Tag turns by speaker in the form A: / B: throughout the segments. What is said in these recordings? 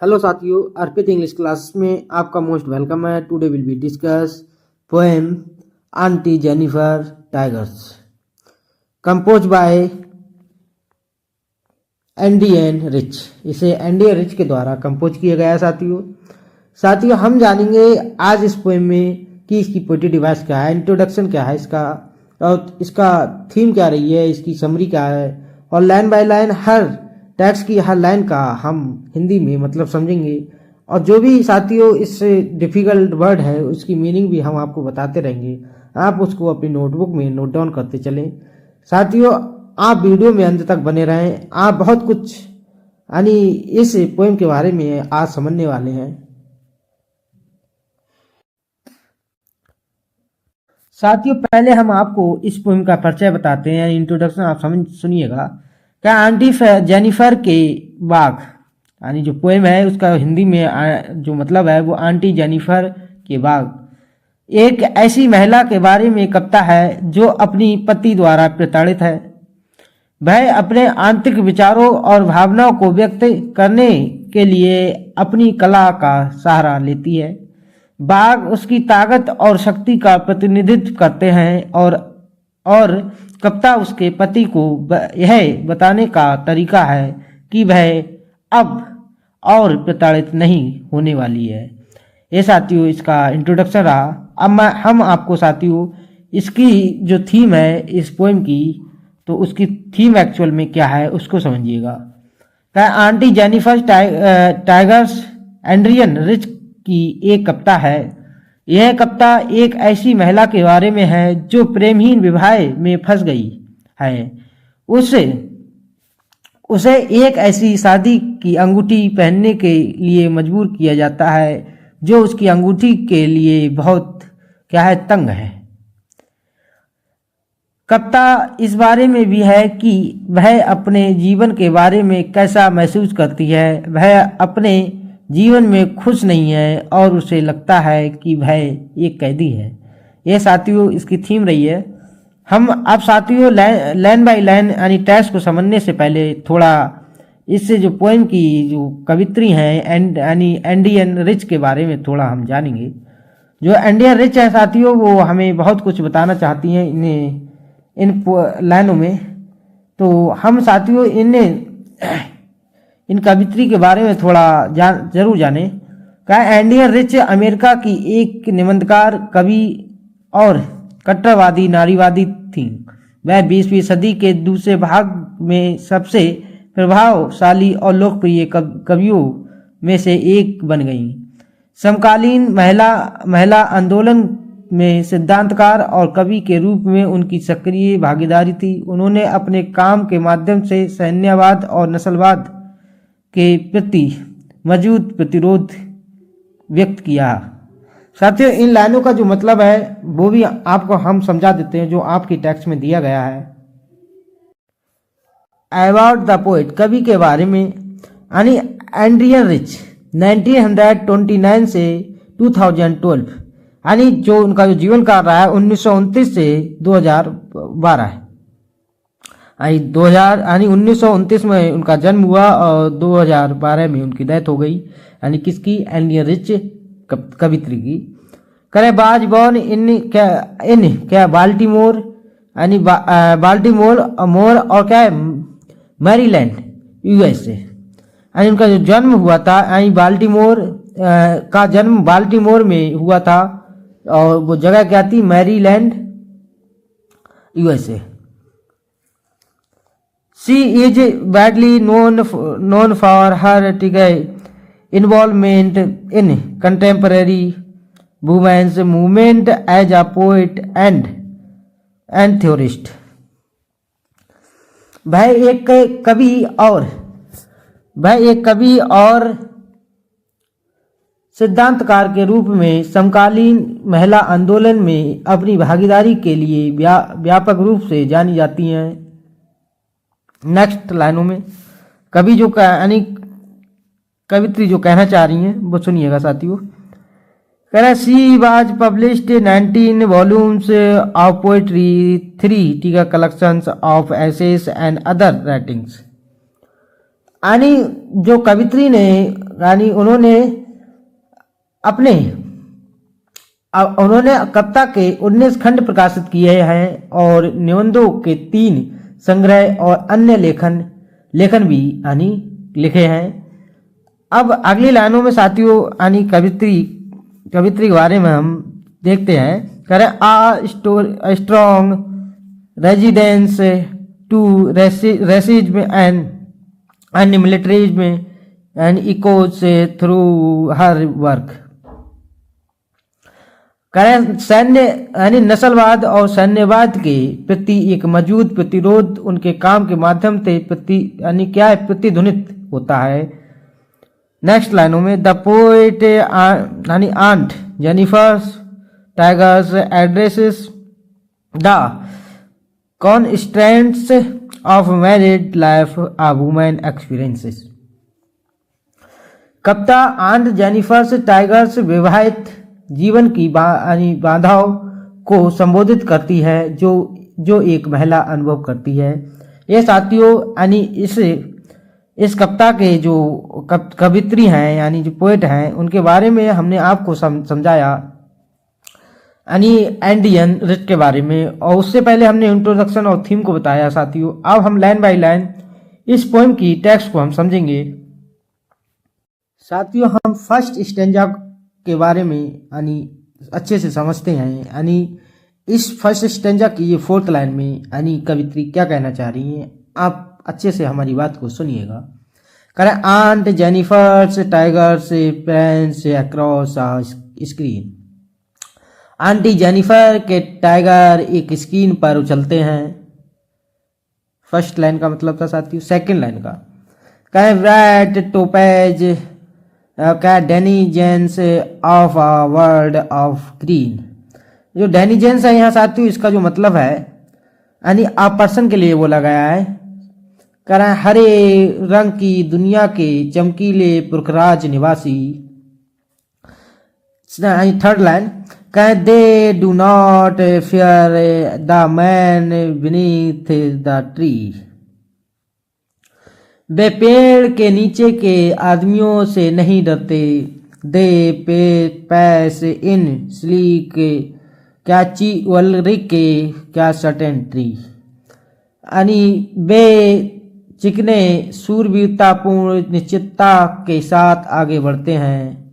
A: Hello साथियों, अर्पित English class में आपका मोस्ट वेलकम है। Today will be discuss poem aunty Jennifer tigers compose by एंडी एन रिच। इसे एंडी एन रिच के द्वारा कंपोज किया गया है। साथियों हम जानेंगे आज इस पोएम में कि इसकी पोएट्री डिवाइस क्या है, इंट्रोडक्शन क्या है इसका, और इसका थीम क्या रही है, इसकी समरी क्या है, और line by line her text की हर लाइन का हम हिंदी में मतलब समझेंगे। और जो भी साथियों इससे डिफिकल्ट वर्ड है उसकी मीनिंग भी हम आपको बताते रहेंगे। आप उसको अपनी नोटबुक में नोट डाउन करते चलें। साथियों आप वीडियो में अंत तक बने रहें। आप बहुत कुछ यानी इस पोएम के बारे में आज समझने वाले हैं। साथियों पहले हम आपको इस पोएम का परिचय बताते हैं, इंट्रोडक्शन आप सुनिएगा। क्या आंटी जेनिफर के बाग यानी जो पोएम है उसका हिंदी में जो मतलब है वो आंटी जेनिफर के बाग एक ऐसी महिला के बारे में कविता है जो अपनी पति द्वारा प्रताड़ित है। वह अपने आंतरिक विचारों और भावनाओं को व्यक्त करने के लिए अपनी कला का सहारा लेती है। बाग उसकी ताकत और शक्ति का प्रतिनिधित्व करते हैं और कविता उसके पति को यह बताने का तरीका है कि वह अब और प्रताड़ित नहीं होने वाली है। ये साथियों इसका इंट्रोडक्शन रहा। अब हम आपको साथियों इसकी जो थीम है इस पोएम की, तो उसकी थीम एक्चुअल में क्या है उसको समझिएगा। क्या aunty Jennifer tigers Adrian rich की एक कविता है। यह कविता एक ऐसी महिला के बारे में है जो प्रेमहीन विवाह में फंस गई है। उसे एक ऐसी शादी की अंगूठी पहनने के लिए मजबूर किया जाता है जो उसकी अंगूठी के लिए बहुत तंग है। कविता इस बारे में भी है कि वह अपने जीवन के बारे में कैसा महसूस करती है। वह अपने जीवन में खुश नहीं है और उसे लगता है कि वह एक कैदी है। यह साथियों इसकी थीम रही है। हम अब साथियों लाइन बाय लाइन यानी टेक्स्ट को समझने से पहले थोड़ा इससे जो पोएम की जो कवित्री हैं यानी एंडी एन रिच के बारे में थोड़ा हम जानेंगे। जो एंडी एन रिच है साथियों वो हमें बहुत कुछ बताना चाहती हैं इन लाइनों में। तो हम साथियों इन कवित्री के बारे में थोड़ा जरूर जाने। क्या एंडी एन रिच अमेरिका की एक निबंधकार, कवि और कट्टरवादी नारीवादी थी। वह 20वीं सदी के दूसरे भाग में सबसे प्रभावशाली और लोकप्रिय कवियों में से एक बन गईं। समकालीन महिला आंदोलन में सिद्धांतकार और कवि के रूप में उनकी सक्रिय भागीदारी थी। उन्होंने अपने काम के माध्यम से सैन्यवाद और नस्लवाद के प्रति मौजूद प्रतिरोध व्यक्त किया। साथियों इन लाइनों का जो मतलब है वो भी आपको हम समझा देते हैं जो आपकी टेक्स्ट में दिया गया है। अबाउट द पोएट कवि के बारे में यानी एंड्रियन रिच 1929 से 2012 यानी जो उनका जो जीवन काल रहा है 1929 से 2012 है। 1929 में उनका जन्म हुआ और 2012 में उनकी डेथ हो गई। यानी किसकी? एंडी एन रिच कवित्री की। करे बाज बॉर्न इन बाल्टीमोर यानी बाल्टीमोर मोर और मैरीलैंड यूएसए। यानी उनका जो जन्म हुआ था यानी बाल्टीमोर का जन्म बाल्टीमोर में हुआ था और वो जगह क्या थी? Maryland USA. She is widely known for her involvement in contemporary women's movement as a poet and theorist. वह एक कवि और सिद्धांतकार के रूप में समकालीन महिला आंदोलन में अपनी भागीदारी के लिए व्यापक रूप से जानी जाती हैं। नेक्स्ट लाइनों में कवित्री जो कहना चाह रही हैं वो सुनिएगा साथियों। कह रहा she was published 19 volumes of poetry, 3 collections of essays and other writings. यानी जो कवित्री ने यानी उन्होंने कविता के 19 खंड प्रकाशित किए हैं और निबंधों के 3 संग्रह और अन्य लेखन भी यानी लिखे हैं। अब अगली लाइनों में साथियों यानी कवित्री के बारे में हम देखते हैं। करें strong resistance to racism and militarism and echoes through her work. करें सैन्य यानी नस्लवाद और सैन्यवाद के प्रति एक मजबूत प्रतिरोध उनके काम के माध्यम से प्रतिध्वनित होता है। नेक्स्ट लाइनों में द पोएट यानी aunt Jennifer tigers addresses the constraints of married life a women experiences. कविता आंट जेनिफर टाइगर्स विवाहित जीवन की बाधाओं को संबोधित करती है जो एक महिला अनुभव करती है। ये साथियों यानी इस कविता के जो कवित्री हैं यानी जो पोएट हैं उनके बारे में हमने आपको समझाया यानी इंडियन रिच के बारे में, और उससे पहले हमने इंट्रोडक्शन और थीम को बताया साथियों। अब हम लाइन बाय लाइन इस पोएम की टेक्स्ट को हम समझेंगे। साथियों हम फर्स्ट स्टेंजा के बारे में यानी अच्छे से समझते हैं। यानी इस फर्स्ट स्टेंजा की ये 4th लाइन में यानी कवित्री क्या कहना चाह रही हैं, आप अच्छे से हमारी बात को सुनिएगा। करें aunt Jennifer's tigers prance across a screen. Aunty Jennifer के टाइगर एक स्क्रीन पर उछलते हैं। फर्स्ट लाइन का मतलब था साथियों। सेकंड लाइन का कहें रेड टोपेज क्या denizens of a world of green. जो डेनिजेंस है यहाँ साथियों इसका जो मतलब है यानी आ पर्सन के लिए बोला गया है। कह रहे हैं हरे रंग की दुनिया के चमकीले पुरखराज निवासी। थर्ड लाइन कहें they do not fear the man beneath the tree. वे पेड़ के नीचे के आदमियों से नहीं डरते। दे पैस इन स्लीक कैची वलरिक क्या सर्टेंट्री। यानी वे चिकने सूरवीरतापूर्ण निश्चितता के साथ आगे बढ़ते हैं।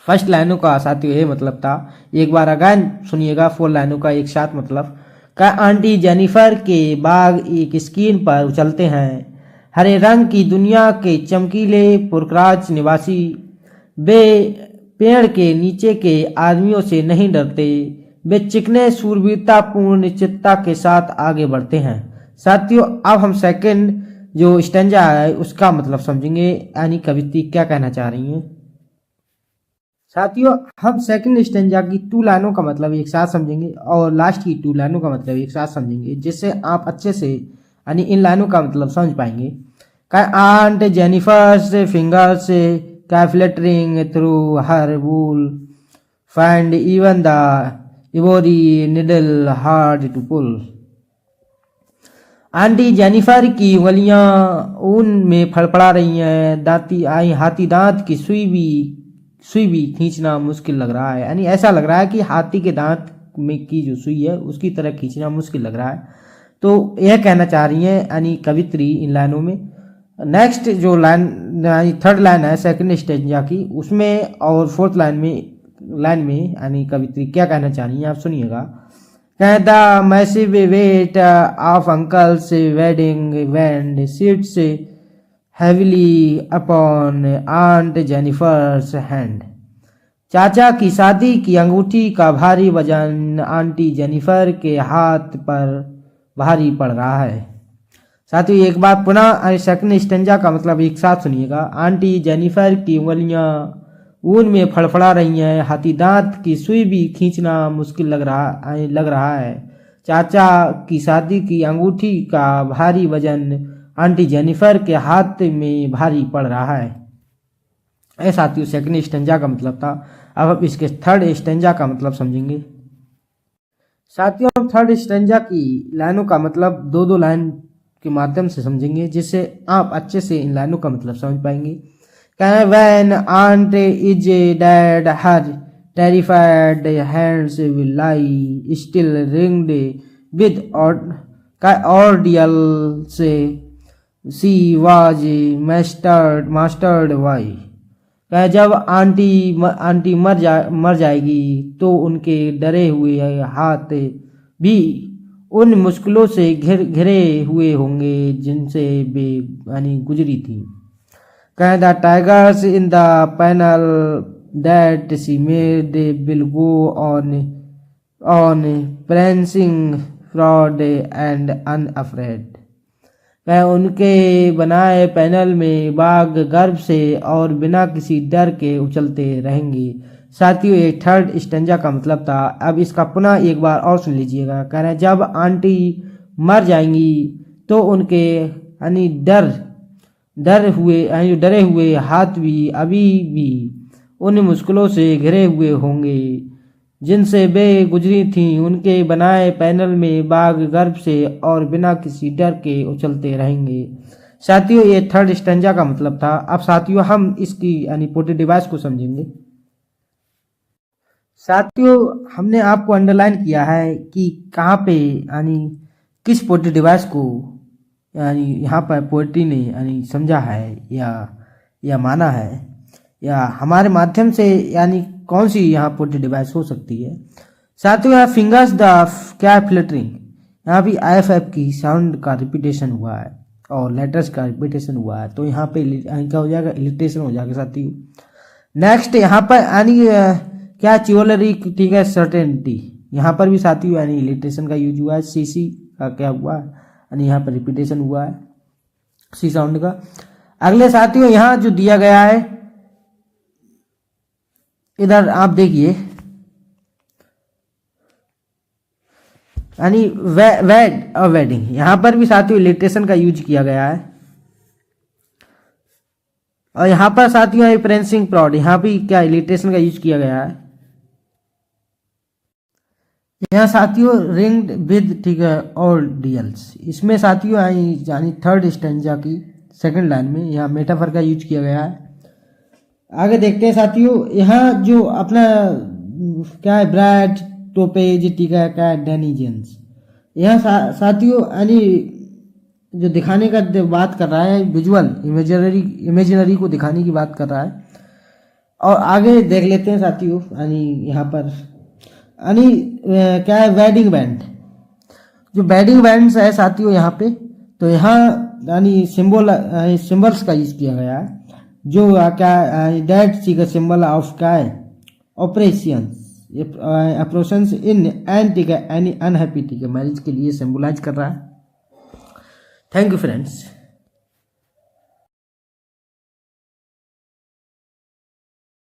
A: फर्स्ट लाइनों का साथियों ये मतलब था। एक बार अगेन सुनिएगा 4 लाइनों का एक साथ मतलब। का आंटी जेनिफर के बाग एक स्क्रीन पर उछलते हैं। हरे रंग की दुनिया के चमकीले पुरखराज निवासी। वे पेड़ के नीचे के आदमियों से नहीं डरते। वे चिकने सूरवीरतापूर्ण निश्चितता के साथ आगे बढ़ते हैं। साथियों अब हम सेकंड जो स्टेंजा है उसका मतलब समझेंगे यानी कवित्री क्या कहना चाह रही हैं। साथियों हम सेकंड स्टेंजा की 2 लाइनों का मतलब एक साथ समझेंगे और लास्ट की 2 लाइनों का मतलब एक साथ समझेंगे, जिससे आप अच्छे से यानी इन लाइनों का मतलब समझ पाएंगे। Aunt Jennifer's fingers fluttering through her wool find even the ivory needle hard to pull. Aunty Jennifer की उंगलियां ऊन में फड़फड़ा रही हैं। हाथी दांत की सुई भी खींचना मुश्किल लग रहा है। यानी ऐसा लग रहा है कि हाथी के दांत में की जो सुई है उसकी तरह खींचना मुश्किल लग रहा है। तो यह कहना चाह रही है यानी कवित्री इन लाइनों में। नेक्स्ट जो लाइन यानी 3rd लाइन है सेकंड स्टेंजा की उसमें और 4th लाइन में यानी कवित्री क्या कहना चाह रही है आप सुनिएगा। The massive weight of uncle's wedding band sits heavily upon Aunt Jennifer's hand। चाचा की शादी की अंगूठी का भारी वजन आंटी जेनिफर के हाथ पर भारी पड़ रहा है। साथियों एक बार पुनः सेकंड स्टेंजा का मतलब एक साथ सुनिएगा। आंटी जेनिफर की उंगलियां ऊन में फड़फड़ा रही हैं। हाथी दांत की सुई भी खींचना मुश्किल लग रहा है। चाचा की शादी की अंगूठी का भारी वजन आंटी जेनिफर के हाथ में भारी पड़ रहा है। ऐसा साथियों सेकंड स्टेंजा का मतलब था। अब इसके 3rd स्टेंजा का मतलब समझेंगे। साथियों हम 3rd स्टेंजा की लाइनों का मतलब 2-2 लाइन के माध्यम से समझेंगे, जिससे आप अच्छे से इन लाइनों का मतलब समझ पाएंगे। When aunt is dead, her terrified hands will lie still ringed with ordeals she was mastered by। जब आंटी मर जाएगी तो उनके डरे हुए हाथ भी उन मुश्किलों से घिरे हुए होंगे जिनसे वे गुजरी थी। The tigers in the panel that she made will go on prancing proud and unafraid। उनके बनाए पैनल में बाघ गर्व से और बिना किसी डर के उछलते रहेंगे। साथियों, ये थर्ड स्टेंजा का मतलब था। अब इसका पुनः एक बार और सुन लीजिएगा। कह रहे हैं जब आंटी मर जाएंगी तो उनके डरे हुए हाथ भी अभी भी उन मुश्किलों से घिरे हुए होंगे जिनसे वे गुजरी थीं। उनके बनाए पैनल में बाघ गर्व से और बिना किसी डर के उछलते रहेंगे। साथियों, ये थर्ड स्टेंजा का मतलब था। अब साथियों, हम इसकी पोएटिक डिवाइस को समझेंगे। साथियों, हमने आपको अंडरलाइन किया है कि कहाँ पे किस पोएटिक डिवाइस को यहाँ पर पोएट्री ने समझा है या माना है, या हमारे माध्यम से कौन सी यहाँ पोएट्री डिवाइस हो सकती है। साथियों, यहाँ फिंगर्स द क्या फ्लिटरिंग, यहाँ भी IFF की साउंड का रिपीटेशन हुआ है और लेटर्स का रिपीटेशन हुआ है, तो यहाँ पे क्या हो जाएगा, इलिट्रेशन हो जाएगा। साथियों, नेक्स्ट यहाँ पर क्या चिवलरी, ठीक है, सर्टेनिटी, यहाँ पर भी साथियों इलिट्रेशन का यूज हुआ है। CC का क्या हुआ है, यहाँ पर रिपीटेशन हुआ है C साउंड का। अगले साथियों, यहाँ जो दिया गया है, इधर आप देखिए, वेड और वेडिंग, यहाँ पर भी साथियों इलिट्रेशन का यूज किया गया है। और यहाँ पर साथियों प्रेंसिंग प्राउड, यहाँ भी क्या इलिट्रेशन का यूज किया गया है। यहाँ साथियों रिंग्ड विद, ठीक है, और डीएल्स, इसमें साथियों थर्ड स्टेंजा की सेकंड लाइन में यहाँ मेटाफर का यूज किया गया है। आगे देखते हैं साथियों, यहाँ जो अपना क्या है, ब्रैड टोपेज, ठीक है, क्या है, डेनिजेंस, यहाँ साथियों जो दिखाने का बात कर रहा है, विजुअल इमेजिनरी को दिखाने की बात कर रहा है। और आगे देख लेते हैं साथियों, यहाँ पर क्या है, वेडिंग बैंड, जो वेडिंग बैंड्स है साथियों यहाँ पे, तो यहाँ सिंबल्स का यूज किया गया है, जो क्या दैट सी सिंबल ऑफ क्या है, ऑपरेशंस इन एंड, ठीक है, एनी अनहैप्पी, ठीक है, मैरिज के लिए सिंबलाइज कर रहा है। Thank you friends.